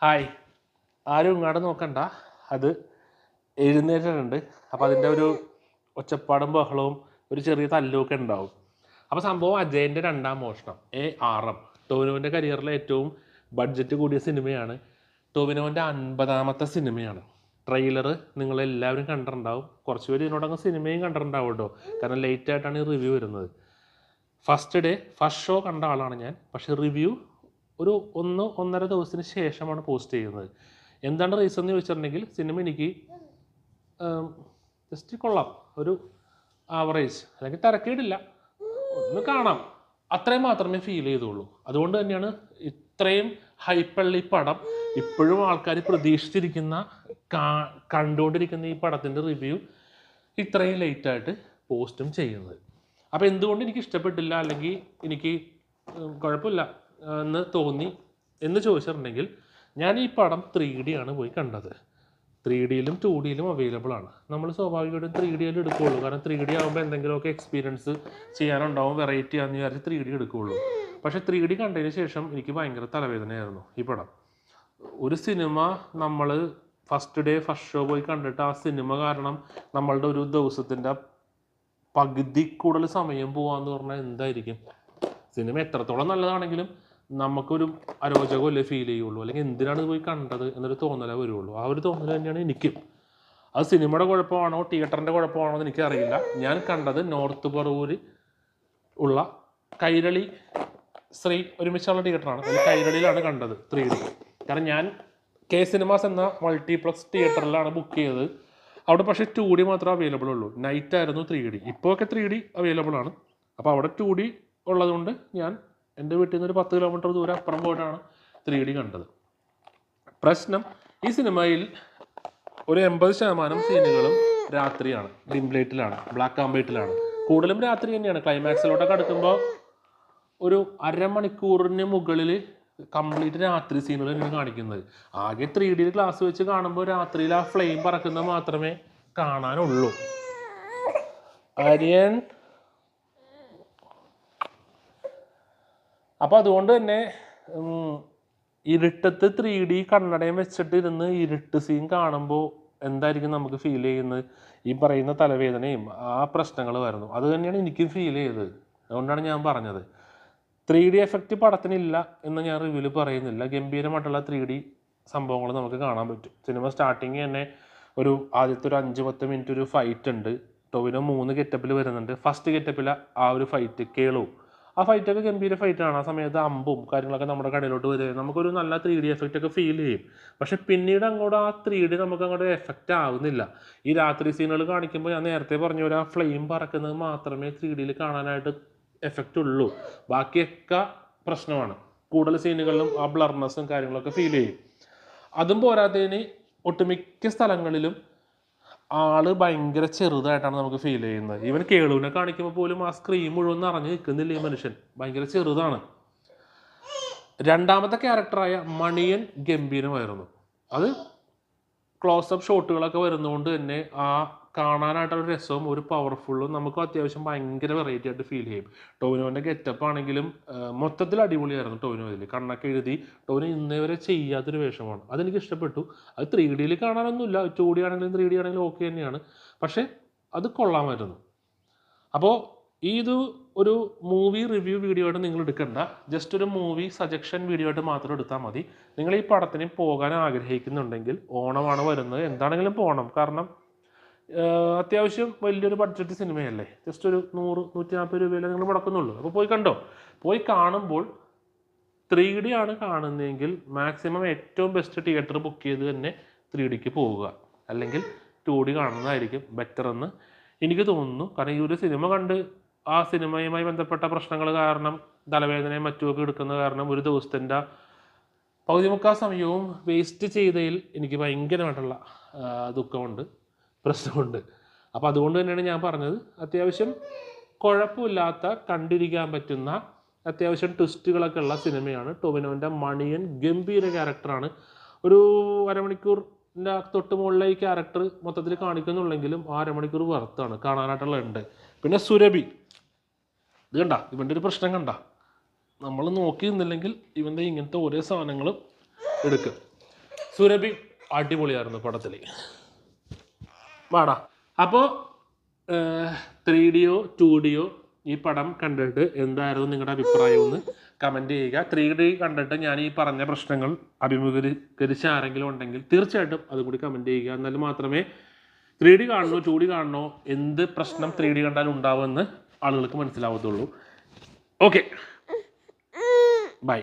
Hi, ആരും ഇങ്ങോട്ട് നോക്കണ്ട. അത് എഴുന്നേറ്റിട്ടുണ്ട്. അപ്പോൾ അതിൻ്റെ ഒരു ഒച്ചപ്പാടും ബഹളവും ഒരു ചെറിയ തല്ലുമൊക്കെ ഉണ്ടാവും. അപ്പോൾ സംഭവം അജയൻ്റെ രണ്ടാം മോഷണം ARM ടോവിനോവിൻ്റെ കരിയറിലെ ഏറ്റവും ബഡ്ജറ്റ് കൂടിയ സിനിമയാണ്. ടോവിനോവിൻ്റെ 50ാമത്തെ സിനിമയാണ്. ട്രെയിലർ നിങ്ങളെല്ലാവരും കണ്ടിട്ടുണ്ടാവും. കുറച്ച് പേര് ഇതിനോടങ്ങ് സിനിമയും കണ്ടിട്ടുണ്ടാവും കേട്ടോ. കാരണം ലേറ്റായിട്ടാണ് ഈ റിവ്യൂ വരുന്നത്. ഫസ്റ്റ് ഷോ കണ്ട ആളാണ് ഞാൻ. പക്ഷേ റിവ്യൂ ഒരു 1-1.5 ദിവസത്തിന് ശേഷമാണ് പോസ്റ്റ് ചെയ്യുന്നത്. എന്താണ് റീസൺ എന്ന് ചോദിച്ചിട്ടുണ്ടെങ്കിൽ സിനിമ എനിക്ക് ജസ്റ്റ് കൊള്ളാം, ഒരു ആവറേജ്, അല്ലെങ്കിൽ തിരക്കേടില്ല, ഒന്ന് കാണാം, അത്രയും മാത്രമേ ഫീൽ ചെയ്തുള്ളൂ. അതുകൊണ്ട് തന്നെയാണ് ഇത്രയും ഹൈപ്പുള്ള ഈ പടം ഇപ്പോഴും ആൾക്കാർ പ്രതീക്ഷിച്ചിരിക്കുന്ന കണ്ടുകൊണ്ടിരിക്കുന്ന ഈ പടത്തിൻ്റെ റിവ്യൂ ഇത്രയും ലേറ്റായിട്ട് പോസ്റ്റും ചെയ്യുന്നത്. അപ്പോൾ എന്തുകൊണ്ട് എനിക്ക് ഇഷ്ടപ്പെട്ടില്ല അല്ലെങ്കിൽ എനിക്ക് കുഴപ്പമില്ല എന്ന് തോന്നി എന്ന് ചോദിച്ചിട്ടുണ്ടെങ്കിൽ, ഞാൻ ഈ പടം 3D ആണ് പോയി കണ്ടത്. 3Dയിലും 2Dയിലും അവൈലബിൾ ആണ്. നമ്മൾ സ്വാഭാവികമായിട്ടും 3Dയിൽ എടുക്കുകയുള്ളൂ. കാരണം 3D ആകുമ്പോൾ എന്തെങ്കിലുമൊക്കെ എക്സ്പീരിയൻസ് ചെയ്യാനുണ്ടാവും, വെറൈറ്റി ആണെന്ന് വിചാരിച്ച് 3D എടുക്കുകയുള്ളൂ. പക്ഷേ 3D കണ്ടതിന് ശേഷം എനിക്ക് ഭയങ്കര തലവേദനയായിരുന്നു ഈ പടം. ഒരു സിനിമ നമ്മൾ ഫസ്റ്റ് ഷോ പോയി കണ്ടിട്ട് ആ സിനിമ കാരണം നമ്മളുടെ ഒരു ദിവസത്തിൻ്റെ പകുതി കൂടുതൽ സമയം പോകാമെന്ന് പറഞ്ഞാൽ എന്തായിരിക്കും? സിനിമ എത്രത്തോളം നല്ലതാണെങ്കിലും നമുക്കൊരു അരോചകമല്ലേ ഫീൽ ചെയ്യുള്ളൂ, അല്ലെങ്കിൽ എന്തിനാണ് ഇത് പോയി കണ്ടത് എന്നൊരു തോന്നലേ വരുള്ളൂ. ആ ഒരു തോന്നൽ തന്നെയാണ് എനിക്കും. അത് സിനിമയുടെ കുഴപ്പമാണോ തിയേറ്ററിൻ്റെ കുഴപ്പമാണോ എന്ന് എനിക്കറിയില്ല. ഞാൻ കണ്ടത് നോർത്ത് പറവൂർ ഉള്ള കൈരളി ശ്രീ ഒരുമിച്ചുള്ള തിയേറ്ററാണ്. അതിൽ കൈരളിയിലാണ് കണ്ടത് 3D. കാരണം ഞാൻ സിനിമാസ് എന്ന മൾട്ടിപ്ലക്സ് തിയേറ്ററിലാണ് ബുക്ക് ചെയ്തത്. അവിടെ പക്ഷേ 2D മാത്രമേ അവൈലബിൾ ഉള്ളൂ. നൈറ്റ് ആയിരുന്നു 3D. ഇപ്പോഴൊക്കെ 3D അവൈലബിൾ ആണ്. അപ്പോൾ അവിടെ 2D ഉള്ളതുകൊണ്ട് ഞാൻ എൻ്റെ വീട്ടിൽ നിന്ന് ഒരു 10 കിലോമീറ്റർ ദൂരം അപ്പുറം പോയിട്ടാണ് 3D കണ്ടത്. പ്രശ്നം, ഈ സിനിമയിൽ ഒരു 80% സീനുകളും രാത്രിയാണ്, ഡിം ലൈറ്റിലാണ്, ബ്ലാക്ക് ആൻഡ് വൈറ്റിലാണ്. കൂടുതലും രാത്രി തന്നെയാണ്. ക്ലൈമാക്സിലോട്ടൊക്കെ അടുക്കുമ്പോൾ ഒരു അരമണിക്കൂറിന് മുകളിൽ കംപ്ലീറ്റ് രാത്രി സീനുകൾ കാണിക്കുന്നത്. ആകെ 3Dയിൽ ഗ്ലാസ് വെച്ച് കാണുമ്പോൾ രാത്രിയിൽ ആ ഫ്ലെയിം പറക്കുന്നത് മാത്രമേ കാണാനുള്ളൂ. ആര്യൻ. അപ്പോൾ അതുകൊണ്ട് തന്നെ ഇരുട്ടത്ത് 3D കണ്ണടയും വെച്ചിട്ട് ഇരുന്ന് ഇരുട്ട് സീൻ കാണുമ്പോൾ എന്തായിരിക്കും നമുക്ക് ഫീൽ ചെയ്യുന്നത്? ഈ പറയുന്ന തലവേദനയും ആ പ്രശ്നങ്ങൾ വരുന്നു. അത് തന്നെയാണ് എനിക്കും ഫീൽ ചെയ്തത്. അതുകൊണ്ടാണ് ഞാൻ പറഞ്ഞത് 3D എഫക്റ്റ് പടത്തിനില്ല എന്ന് ഞാൻ റിവ്യൂവിൽ പറയുന്നില്ല. ഗംഭീരമായിട്ടുള്ള 3D സംഭവങ്ങൾ നമുക്ക് കാണാൻ പറ്റും. സിനിമ സ്റ്റാർട്ടിങ് തന്നെ ആദ്യത്തെ ഒരു 5-10 മിനിറ്റ് ഒരു ഫൈറ്റ് ഉണ്ട്. ടോവിനോ 3 ഗെറ്റപ്പിൽ വരുന്നുണ്ട്. ഫസ്റ്റ് ഗെറ്റപ്പിൽ ആ ഒരു ഫൈറ്റ് കേളു, ആ ഫൈറ്റൊക്കെ ഗംഭീര ഫൈറ്റാണ്. ആ സമയത്ത് അമ്പും കാര്യങ്ങളൊക്കെ നമ്മുടെ കടയിലോട്ട് വരികയും നമുക്കൊരു നല്ല 3D എഫക്റ്റ് ഒക്കെ ഫീൽ ചെയ്യും. പക്ഷെ പിന്നീട് അങ്ങോട്ട് ആ 3D നമുക്ക് അങ്ങോട്ട് എഫക്റ്റ് ആവുന്നില്ല. ഈ രാത്രി സീനുകൾ കാണിക്കുമ്പോൾ ഞാൻ നേരത്തെ പറഞ്ഞ പോലെ ആ ഫ്ലെയിം പറക്കുന്നത് മാത്രമേ 3Dയിൽ കാണാനായിട്ട് എഫക്റ്റ് ഉള്ളൂ. ബാക്കിയൊക്കെ പ്രശ്നമാണ്. കൂടുതൽ സീനുകളിലും ആ ബ്ലർനെസ്സും കാര്യങ്ങളൊക്കെ ഫീൽ ചെയ്യും. അതും പോരാത്തതിന് ഒട്ടുമിക്ക സ്ഥലങ്ങളിലും ആള് ഭയങ്കര ചെറുതായിട്ടാണ് നമുക്ക് ഫീൽ ചെയ്യുന്നത്. ഈവൻ കേളുവിനെ കാണിക്കുമ്പോൾ പോലും ആ സ്ക്രീൻ മുഴുവൻ നിറഞ്ഞു നിൽക്കുന്നില്ല. ഈ മനുഷ്യൻ ഭയങ്കര ചെറുതാണ്. രണ്ടാമത്തെ ക്യാരക്ടറായ മണിയൻ ഗംഭീരമായിരുന്നു. അത് ക്ലോസപ്പ് ഷോട്ടുകളൊക്കെ വരുന്നതുകൊണ്ട് തന്നെ ആ കാണാനായിട്ടുള്ള രസവും ഒരു പവർഫുള്ളും നമുക്ക് അത്യാവശ്യം ഭയങ്കര വെറൈറ്റി ആയിട്ട് ഫീൽ ചെയ്യും. ടോവിനോവിൻ്റെ ഗെറ്റപ്പ് ആണെങ്കിലും മൊത്തത്തിൽ അടിപൊളിയായിരുന്നു. ടോവിനോ ഇതിൽ കണ്ണൊക്കെ എഴുതി ടോവിനോ ഇന്നേ വരെ ചെയ്യാത്തൊരു വേഷമാണ്. അതെനിക്ക് ഇഷ്ടപ്പെട്ടു. അത് 3Dയിൽ കാണാനൊന്നുമില്ല. 2D ആണെങ്കിലും 3D ആണെങ്കിലും ഓക്കെ തന്നെയാണ്. പക്ഷേ അത് കൊള്ളാമായിരുന്നു. അപ്പോൾ ഇത് ഒരു മൂവി റിവ്യൂ വീഡിയോ ആയിട്ട് നിങ്ങൾ എടുക്കണ്ട. ജസ്റ്റ് ഒരു മൂവി സജഷൻ വീഡിയോ ആയിട്ട് മാത്രം എടുത്താൽ മതി. നിങ്ങൾ ഈ പടത്തിന് പോകാൻ ആഗ്രഹിക്കുന്നുണ്ടെങ്കിൽ, ഓണമാണ് വരുന്നത്, എന്താണെങ്കിലും പോകണം. കാരണം അത്യാവശ്യം വലിയൊരു ബഡ്ജറ്റ് സിനിമയല്ലേ. ജസ്റ്റ് ഒരു 100-140 രൂപയിലേ നിങ്ങൾ മുടക്കുന്നുള്ളൂ. അപ്പോൾ പോയി കണ്ടോ. പോയി കാണുമ്പോൾ 3D ആണ് കാണുന്നതെങ്കിൽ മാക്സിമം ഏറ്റവും ബെസ്റ്റ് തിയേറ്റർ ബുക്ക് ചെയ്ത് തന്നെ 3Dക്ക് പോവുക. അല്ലെങ്കിൽ 2D കാണുന്നതായിരിക്കും ബെറ്റർ എന്ന് എനിക്ക് തോന്നുന്നു. കാരണം ഈ ഒരു സിനിമ കണ്ട് ആ സിനിമയുമായി ബന്ധപ്പെട്ട പ്രശ്നങ്ങൾ കാരണം തലവേദനയും മറ്റുമൊക്കെ എടുക്കുന്ന കാരണം ഒരു ദിവസത്തിൻ്റെ പകുതി മുക്കാൽ സമയവും വേസ്റ്റ് ചെയ്തതിൽ എനിക്ക് ഭയങ്കരമായിട്ടുള്ള ദുഃഖമുണ്ട്, പ്രശ്നമുണ്ട്. അപ്പോൾ അതുകൊണ്ട് തന്നെയാണ് ഞാൻ പറഞ്ഞത്, അത്യാവശ്യം കുഴപ്പമില്ലാത്ത കണ്ടിരിക്കാൻ പറ്റുന്ന അത്യാവശ്യം ട്വിസ്റ്റുകളൊക്കെ ഉള്ള സിനിമയാണ് ടോവിനോവിൻ്റെ മണിയൻ. ഗംഭീര ക്യാരക്ടറാണ്. ഒരു അരമണിക്കൂറിൻ്റെ തൊട്ട് മുകളിലെ ഈ ക്യാരക്ടർ മൊത്തത്തിൽ കാണിക്കുന്നുള്ളെങ്കിലും ആ അരമണിക്കൂർ വർത്താണ് കാണാനായിട്ടുള്ള ഉണ്ട്. പിന്നെ സുരഭി, ഇത് കണ്ട ഇവൻ്റെ ഒരു പ്രശ്നം കണ്ട, നമ്മൾ നോക്കി നിന്നില്ലെങ്കിൽ ഇവൻ്റെ ഇങ്ങനത്തെ ഓരോ സാധനങ്ങളും എടുക്കുക. സുരഭി അടിപൊളിയായിരുന്നു പടത്തിൽ. വാടാ. അപ്പോൾ 3Dയോ 2Dയോ ഈ പടം കണ്ടിട്ട് എന്തായിരുന്നു നിങ്ങളുടെ അഭിപ്രായം എന്ന് കമൻറ്റ് ചെയ്യുക. 3D കണ്ടിട്ട് ഞാൻ ഈ പറഞ്ഞ പ്രശ്നങ്ങൾ അഭിമുഖീകരിച്ച ആരെങ്കിലും ഉണ്ടെങ്കിൽ തീർച്ചയായിട്ടും അതും കൂടി കമൻറ്റ് ചെയ്യുക. എന്നാലും മാത്രമേ 3D കാണണോ 2D കാണണോ എന്ത് പ്രശ്നം 3D കണ്ടാൽ ഉണ്ടാവുമെന്ന് ആളുകൾക്ക് മനസ്സിലാവത്തുള്ളൂ. Okay, by.